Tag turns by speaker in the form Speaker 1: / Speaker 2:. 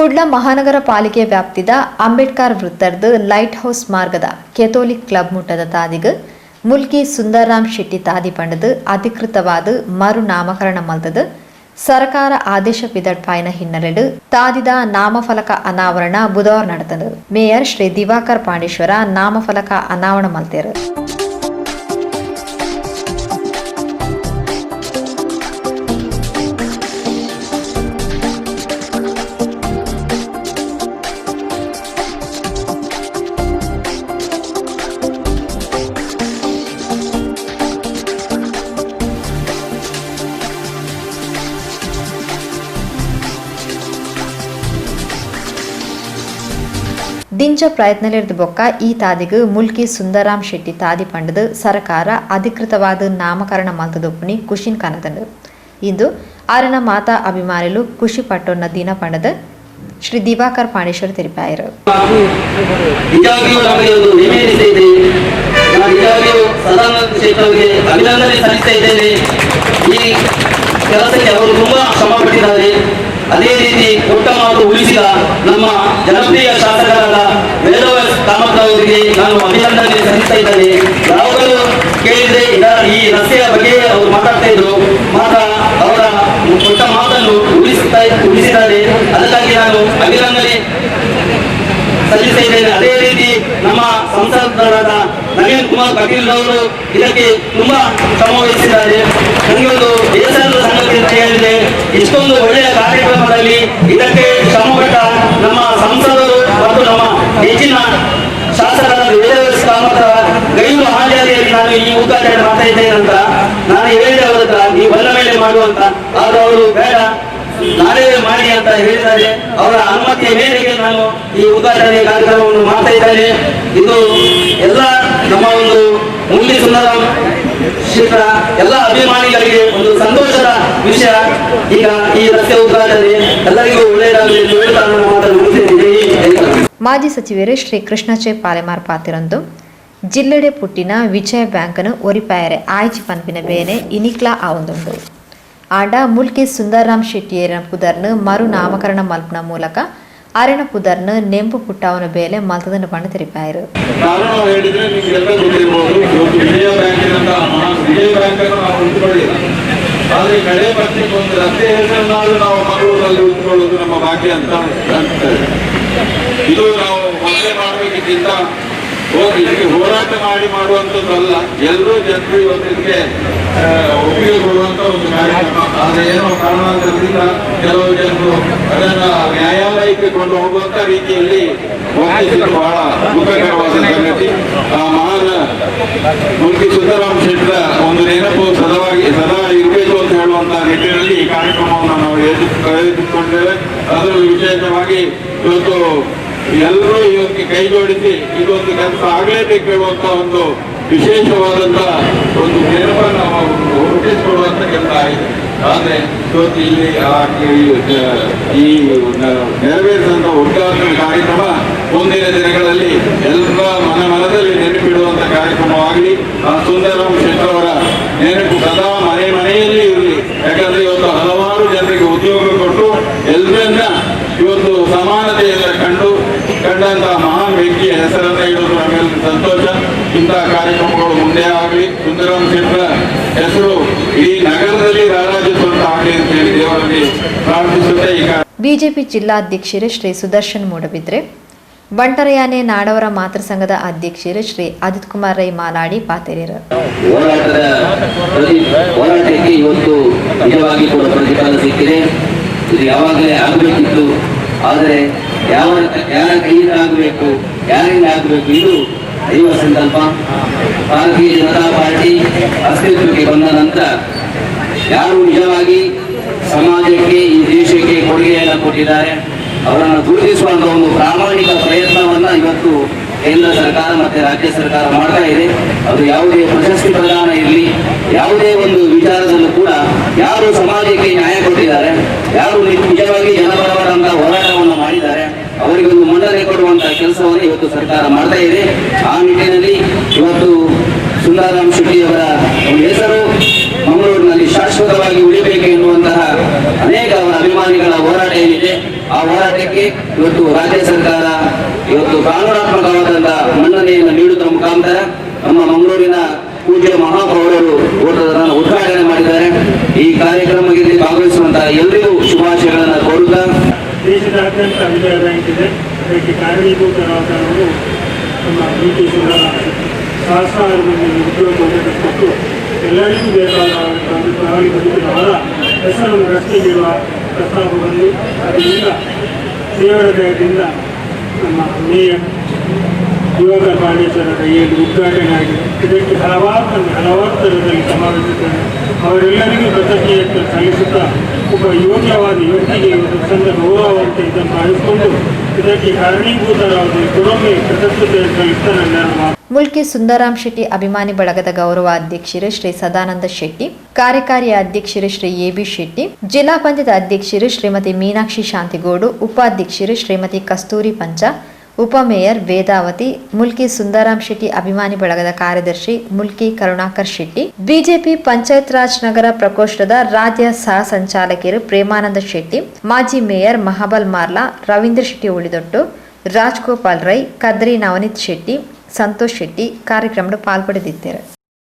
Speaker 1: ಕುಡ್ಲ ಮಹಾನಗರ ಪಾಲಿಕೆ ವ್ಯಾಪ್ತಿದ ಅಂಬೇಡ್ಕರ್ ವೃತ್ತದ ಲೈಟ್ ಹೌಸ್ ಮಾರ್ಗದ ಕೆಥೋಲಿಕ್ ಕ್ಲಬ್ ಮುಟ್ಟದ ತಾದಿಗ ಮುಲ್ಕಿ ಸುಂದರರಾಮ್ ಶೆಟ್ಟಿ ತಾದಿ ಪಂಡದ ಅಧಿಕೃತವಾದ ಮರು ನಾಮಕರಣ ಮಲ್ತದ ಸರ್ಕಾರ ಆದೇಶ ಪಿದಡ್ಪಾಯಿನ ಹಿನ್ನೆಲೆಡು ತಾದಿದ ನಾಮಫಲಕ ಅನಾವರಣ ಬುಧವಾರ ನಡೆದದು. ಮೇಯರ್ ಶ್ರೀ ದಿವಾಕರ್ ಪಾಂಡೇಶ್ವರ ನಾಮಫಲಕ ಅನಾವರಣ ಮಲ್ತೇರು. ದಿಂಚ ಪ್ರಯತ್ನಲಿರದ ಬೊಕ್ಕ ಈ ತಾದಿಗ ಮುಲ್ಕಿ ಸುಂದರರಾಮ್ ಶೆಟ್ಟಿ ತಾದಿ ಪಂಡದ ಸರ್ಕಾರ ಅಧಿಕೃತವಾದ ನಾಮಕರಣ ಮಲ್ತದೊಪ್ಪುನಿ ಖುಷಿನ್ ಕಾಣದಂಡು. ಇಂದು ಆರನ ಮಾತಾ ಅಭಿಮಾನಿಗಳು ಖುಷಿ ಪಟ್ಟೊನ್ನ ದಿನ ಪಂಡದ ಶ್ರೀ ದಿವಾಕರ್ ಪಾಂಡೇಶ್ವರ್ ತಿಳಿಪಾಯರು.
Speaker 2: ಅದೇ ರೀತಿ ಕೊಟ್ಟ ಮಾತು ಉಳಿಸಿದ ನಮ್ಮ ಜನಪ್ರಿಯ ಶಾಸಕರಾದ ವೇದವ್ಯಾಸ ಕಾಮತ್ ಅವರಿಗೆ ನಾನು ಅಭಿನಂದನೆ ಸಲ್ಲಿಸ್ತಾ ಇದ್ದೇನೆ. ಯಾವಾಗಲೂ ಕೇಳಿದ್ರೆ ಈ ರಸ್ತೆಯ ಬಗ್ಗೆ ಅವರು ಮಾತಾಡ್ತಾ ಇದ್ರು, ಮಾತ್ರ ಅವರ ಕೊಟ್ಟ ಮಾತನ್ನು ಉಳಿಸಿದ್ದಾರೆ. ಅದಕ್ಕಾಗಿ ನಾನು ಅಭಿನಂದನೆ ಸಲ್ಲಿಸ್ತಾ ಇದ್ದೇನೆ. ಅದೇ ರೀತಿ ನಮ್ಮ ಸಂಸದರಾದ ನವೀನ್ ಕುಮಾರ್ ಕಟೀಲ್ ಅವರು ಇದಕ್ಕೆ ತುಂಬಾ ಶ್ರಮ ವಹಿಸಿದ್ದಾರೆ. ನನಗೆ ಒಂದು ಬೇಸರದ ಸಂಗತಿ ಅಂತ ಹೇಳಿದ್ರೆ, ಇಷ್ಟೊಂದು ಒಳ್ಳೆಯ ಕಾರ್ಯಕ್ರಮದಲ್ಲಿ ಇದಕ್ಕೆ ಶ್ರಮಪಟ್ಟ ನಮ್ಮ ಸಂಸದರು ಮತ್ತು ನಮ್ಮ ಹೆಚ್ಚಿನ ಶಾಸಕರಾದ ವೇದವ್ಯಾಸ ಕಾಮತ್ ಗೈರು ಹಾಜರಿಯಲ್ಲಿ ನಾನು ಈ ಉದ್ಘಾಟನೆ ಮಾಡ್ತಾ ಇದ್ದೇನೆ ಅಂತ ನಾನು ಹೇಳಿದೆ ಅವರ ಹತ್ರ, ನೀವು ಬಂದ ಮೇಲೆ ಮಾಡುವಂತ. ಆದ್ರೆ ಅವರು ಬೇಡ, ನಾನೇ ಮಾಡಿ ಅಂತ ಹೇಳಿದ್ದಾರೆ. ಅವರ ಅನುಮತಿಯ ಮೇರೆಗೆ ನಾನು ಈ ಉದ್ಘಾಟನೆ ಕಾರ್ಯಕ್ರಮವನ್ನು ಮಾಡ್ತಾ ಇದ್ದೇನೆ. ಇದು ಎಲ್ಲ ನಮ್ಮ ಒಂದು ಮುಲ್ಕಿ ಸುಂದರರಾಮ್ ಶೆಟ್ಟಿ ಎಲ್ಲ ಅಭಿಮಾನಿಗಳಿಗೆ ಒಂದು ಸಂತೋಷದ ವಿಷಯ. ಈಗ ಈ ರಸ್ತೆ ಉದ್ಘಾಟನೆ ಎಲ್ಲರಿಗೂ ಒಳ್ಳೆಯದಾಗಲಿ ಎಂದು ಹೇಳ್ತಾ ನಾನು ಮಾತನಾಡುತ್ತಿದ್ದೇನೆ.
Speaker 1: ಮಾಜಿ ಸಚಿವರು ಶ್ರೀ ಕೃಷ್ಣಚೆ ಪಾಲೆಮಾರ್ ಪಾತಿರಂದು ಜಿಲ್ಲೆಡೆ ಪುಟ್ಟಿನ ವಿಜಯ ಬ್ಯಾಂಕನ್ನು ಒರಿಪಾಯರೆ ಆಯ್ಚಿ ಪನ್ಪಿನ ಬೇನೆ ಇನಿಕ್ಲಾ ಆವೊಂದುಂಡು. ಆಂಡ ಮುಲ್ಕಿ ಸುಂದರರಾಮ್ ಶೆಟ್ಟಿಯರ ಪುದರ್ನ ಮರು ನಾಮಕರಣ ಮಲ್ಪನ ಮೂಲಕ ಅರೆನ ಪುದರ್ನ ನೆಂಪು ಪುಟ್ಟವನ ಬೇಲೆ ಮಲ್ತದನ್ನು ಪಂಡು ತೆರಿಪಾಯರು.
Speaker 3: ಆದ್ರೆ ಕಡೆ ಪಕ್ಷಕ್ಕೆ ಒಂದು ರಸ್ತೆ ಹೆಸರನ್ನಾದ್ರೂ ನಾವು ಮಂಗಳೂರಲ್ಲಿ ಉಳಿದುಕೊಳ್ಳೋದು ನಮ್ಮ ಭಾಗ್ಯ ಅಂತ ಅನ್ಸ್ತದೆ. ಇದು ನಾವು ಮೊದಲೇ ಮಾಡಬೇಕಿದ್ದಂತ ಇದಕ್ಕೆ ಹೋರಾಟ ಮಾಡಿ ಮಾಡುವಂಥದ್ದಲ್ಲ, ಎಲ್ಲರೂ ಜನರು ಇವತ್ತಿಗೆ ಒಪ್ಪಿಗೆ ಕೊಡುವಂತ ಒಂದು ಕಾರ್ಯಕ್ರಮ. ಆದ್ರೆ ಏನೋ ಕಾರಣಾಂತರದಿಂದ ಕೆಲವು ಜನರು ಅದನ್ನ ನ್ಯಾಯಾಲಯಕ್ಕೆ ಕೊಂಡು ಹೋಗುವಂತ ರೀತಿಯಲ್ಲಿ ವರ್ತಿಸಿದ್ದು ಬಹಳ ದುಃಖಕರವಾದ ಸಂಗತಿ. ಆ ಮಹಾನ್ ಮುಲ್ಕಿ ಸುಂದರರಾಮ್ ಶೆಟ್ಟಿ ಒಂದು ನೆನಪು ಸದಾ ಇರಬೇಕು ಅಂತ ಹೇಳುವಂತಹ ನಿಟ್ಟಿನಲ್ಲಿ ಈ ಕಾರ್ಯಕ್ರಮವನ್ನು ನಾವು ಕೈಗೆತ್ತಿಕೊಂಡಿದ್ದೇವೆ. ಅದರಲ್ಲೂ ವಿಶೇಷವಾಗಿ ಇವತ್ತು ಎಲ್ಲರೂ ಇವತ್ತಿಗೆ ಕೈ ಜೋಡಿಸಿ ಇದೊಂದು ಕೆಲಸ ಆಗಲೇಬೇಕು ಹೇಳುವಂತ ಒಂದು ವಿಶೇಷವಾದಂತ ಒಂದು ನೆನಪನ್ನು ನಾವು ರೂಪಿಸಿಕೊಡುವಂತ ಕೆಲಸ ಆಗಿದೆ. ಆದ್ರೆ ಇವತ್ತು ಇಲ್ಲಿ ಈ ನೆರವೇರಿಸಿದಂತ ಉದ್ಘಾಟನಾ ಕಾರ್ಯಕ್ರಮ ಮುಂದಿನ ದಿನಗಳಲ್ಲಿ ಎಲ್ಲರ ಮನದಲ್ಲಿ ನೆನಪಿಡುವಂತ ಕಾರ್ಯಕ್ರಮವಾಗಲಿ. ಆ ಸುಂದರರಾಮ್ ಶೆಟ್ಟಿ ಅವರ ನೆನಪು ಸದಾ ಮನೆಯಲ್ಲಿ ಇರಲಿ. ಯಾಕಂದ್ರೆ ಇವತ್ತು ಹಲವಾರು ಜನರಿಗೆ ಉದ್ಯೋಗ ಕೊಟ್ಟು ಎಲ್ಲರನ್ನ ಇವತ್ತು ಸಮಾನತೆಯಿಂದ ಕಂಡಂತಹ ಮಹಾನ್ ವ್ಯಕ್ತಿಯ ಹೆಸರನ್ನ ಇಡೋದು ನಮ್ಮೆಲ್ಲರಿಗೂ ಸಂತೋಷ. ಇಂತಹ ಕಾರ್ಯಕ್ರಮಗಳು ಮುಂದೆ ಆಗಲಿ, ಸುಂದರರಾಮ್ ಶೆಟ್ಟಿ ಹೆಸರು ಈ ನಗರದಲ್ಲಿ ರಾರಾಜಿಸುವಂತ ಆಗಲಿ ಅಂತ ಹೇಳಿ ದೇವರಲ್ಲಿ ಪ್ರಾರ್ಥಿಸುತ್ತೆ. ಈಗ
Speaker 1: ಬಿಜೆಪಿ ಜಿಲ್ಲಾಧ್ಯಕ್ಷರು ಶ್ರೀ ಸುದರ್ಶನ್ ಮೂಡಬಿದ್ರೆ, ಬಂಟರಯಾನೆ ನಾಡವರ ಮಾತೃ ಸಂಘದ ಅಧ್ಯಕ್ಷರು ಶ್ರೀ ಅಜಿತ್ ಕುಮಾರ್ ರೈ ಮಾಲಾಡಿ ಪಾತೆರೇರು.
Speaker 2: ಹೋರಾಟಕ್ಕೆ ಇವತ್ತು ನಿಜವಾಗಿ ಕೂಡ ಪ್ರತಿಫಲ ಸಿಕ್ಕಿದೆ. ಇದು ಯಾವಾಗಲೇ ಆಗಬೇಕಿತ್ತು, ಆದರೆ ಯಾರ ಕೈಯಿಂದ ಆಗಬೇಕು, ಯಾರಿಂದ ಆಗಬೇಕು, ಇದು ದೈವ ಸಂಕಲ್ಪ. ಭಾರತೀಯ ಜನತಾ ಪಾರ್ಟಿ ಅಸ್ತಿತ್ವಕ್ಕೆ ಬಂದ ನಂತರ ಯಾರು ನಿಜವಾಗಿ ಸಮಾಜಕ್ಕೆ, ಈ ದೇಶಕ್ಕೆ ಕೊಡುಗೆಯನ್ನು ಕೊಟ್ಟಿದ್ದಾರೆ ಅವರನ್ನು ಗುರುತಿಸುವಂತಹ ಒಂದು ಪ್ರಾಮಾಣಿಕ ಪ್ರಯತ್ನವನ್ನ ಇವತ್ತು ಕೇಂದ್ರ ಸರ್ಕಾರ ಮತ್ತೆ ರಾಜ್ಯ ಸರ್ಕಾರ ಮಾಡ್ತಾ ಇದೆ. ಅದು ಯಾವುದೇ ಪ್ರಶಸ್ತಿ ಪ್ರದಾನ ಇರಲಿ, ಯಾವುದೇ ಒಂದು ವಿಚಾರದಲ್ಲೂ ಕೂಡ ಯಾರು ಸಮಾಜಕ್ಕೆ ನ್ಯಾಯ ಕೊಟ್ಟಿದ್ದಾರೆ, ಯಾರು ನಿಜವಾಗಿ ಜನಪರವಾದಂತಹ ಹೋರಾಟವನ್ನು ಮಾಡಿದ್ದಾರೆ ಅವರಿಗೆ ಒಂದು ಮನ್ನಣೆ ಕೊಡುವಂತಹ ಕೆಲಸವನ್ನು ಇವತ್ತು ಸರ್ಕಾರ ಮಾಡ್ತಾ ಇದೆ. ಆ ನಿಟ್ಟಿನಲ್ಲಿ ಇವತ್ತು ಸುಂದರರಾಮ್ ಶೆಟ್ಟಿಯವರ ಒಂದು ಹೆಸರು ಮಂಗಳೂರಿನಲ್ಲಿ ಶಾಶ್ವತವಾಗಿ ಉಳಿಬೇಕು ಎನ್ನುವಂತಹ ಅನೇಕ ಅವರ ಅಭಿಮಾನಿಗಳ ಹೋರಾಟ ಏನಿದೆ, ಆ ಹೋರಾಟಕ್ಕೆ ಇವತ್ತು ರಾಜ್ಯ ಸರ್ಕಾರ ಇವತ್ತು ಕಾನೂನಾತ್ಮಕವಾದಂತಹ ಮನ್ನಣೆಯನ್ನು ನೀಡುವುದರ ಮುಖಾಂತರ ನಮ್ಮ ಮಂಗಳೂರಿನ ಪೂಜ್ಯ ಮಹಾಪೌರರು ಓಟವನ್ನು ಉದ್ಘಾಟನೆ ಮಾಡಿದ್ದಾರೆ. ಈ ಕಾರ್ಯಕ್ರಮಕ್ಕೆ ಭಾಗವಹಿಸುವಂತಹ ಎಲ್ಲರಿಗೂ ಶುಭಾಶಯಗಳನ್ನು ಕೋರುತ್ತಾ
Speaker 4: ದೇಶದಾದ್ಯಂತ ವಿಜಯವಾಗಿದೆ. ಅದಕ್ಕೆ ಕಾರಣೀಭೂತರಾದವರು ನಮ್ಮ ಬ್ರಿಟಿಷರ ಸಹಸ್ರಾರು ಮಂದಿ ಉದ್ಯೋಗವನ್ನು ಕೊಟ್ಟು ಎಲ್ಲರಿಗೂ ಬೇಕಾದಂತಹ ಪ್ರಯಾಣಿ ಬದುಕಿನವರ ಹೆಸರನ್ನು ರಸ್ತೆಗಿರುವ ಪ್ರಸ್ತಾಪ ಬಂದು ಅದರಿಂದ ದೇವರ ದಯದಿಂದ ನಮ್ಮ ಮೇಯರ್ ಯುವಕ ಪಾಂಡೇಶ್ವರ ಕೈಯಲ್ಲಿ ಉದ್ಘಾಟನೆ ಆಗಿದೆ. ಇದಕ್ಕೆ ಹಲವಾರು ಥರದಲ್ಲಿ ಸಮಾವೇಶಿದ್ದಾರೆ. ಅವರೆಲ್ಲರಿಗೂ ಕೃತಜ್ಞತೆ ಸಲ್ಲಿಸುತ್ತಾ ಒಬ್ಬ ಯೋಗ್ಯವಾದ ಯುವತಿಗೆ ಒಂದು ಸಂದ ಗೌರವವಂತೆ ಇದನ್ನು ಭಾವಿಸಿಕೊಂಡು ಇದಕ್ಕೆ ಕಾರಣೀಭೂತರಾದ ಕೆಲವೊಮ್ಮೆ ಕೃತಜ್ಞತೆ ಸಲ್ಲಿಸ್ತಾ ನನ್ನ
Speaker 1: ಮುಲ್ಕಿ ಸುಂದರಾಮ್ ಶೆಟ್ಟಿ ಅಭಿಮಾನಿ ಬಳಗದ ಗೌರವ ಅಧ್ಯಕ್ಷರು ಶ್ರೀ ಸದಾನಂದ ಶೆಟ್ಟಿ, ಕಾರ್ಯಕಾರಿ ಅಧ್ಯಕ್ಷರು ಶ್ರೀ ಎಬಿ ಶೆಟ್ಟಿ, ಜಿಲ್ಲಾ ಪಂಚಾಯತ್ ಅಧ್ಯಕ್ಷರು ಶ್ರೀಮತಿ ಮೀನಾಕ್ಷಿ ಶಾಂತಿಗೋಡು, ಉಪಾಧ್ಯಕ್ಷರು ಶ್ರೀಮತಿ ಕಸ್ತೂರಿ ಪಂಚ, ಉಪಮೇಯರ್ ವೇದಾವತಿ, ಮುಲ್ಕಿ ಸುಂದರಾಮ್ ಶೆಟ್ಟಿ ಅಭಿಮಾನಿ ಬಳಗದ ಕಾರ್ಯದರ್ಶಿ ಮುಲ್ಕಿ ಕರುಣಾಕರ್ ಶೆಟ್ಟಿ, ಬಿಜೆಪಿ ಪಂಚಾಯತ್ ರಾಜ್ ನಗರ ಪ್ರಕೋಷ್ಠದ ರಾಜ್ಯ ಸಹ ಸಂಚಾಲಕರು ಪ್ರೇಮಾನಂದ ಶೆಟ್ಟಿ, ಮಾಜಿ ಮೇಯರ್ ಮಹಾಬಲ್ ಮಾರ್ಲಾ, ರವೀಂದ್ರ ಶೆಟ್ಟಿ ಉಳಿದೊಟ್ಟು, ರಾಜ್ಗೋಪಾಲ್ ರೈ, ಕದ್ರಿ ನವನೀತ್ ಶೆಟ್ಟಿ, ಸಂತೋಷ್ ಶೆಟ್ಟಿ ಕಾರ್ಯಕ್ರಮದ ಪಾಲ್ಪಡೆದಿದ್ದಾರೆ.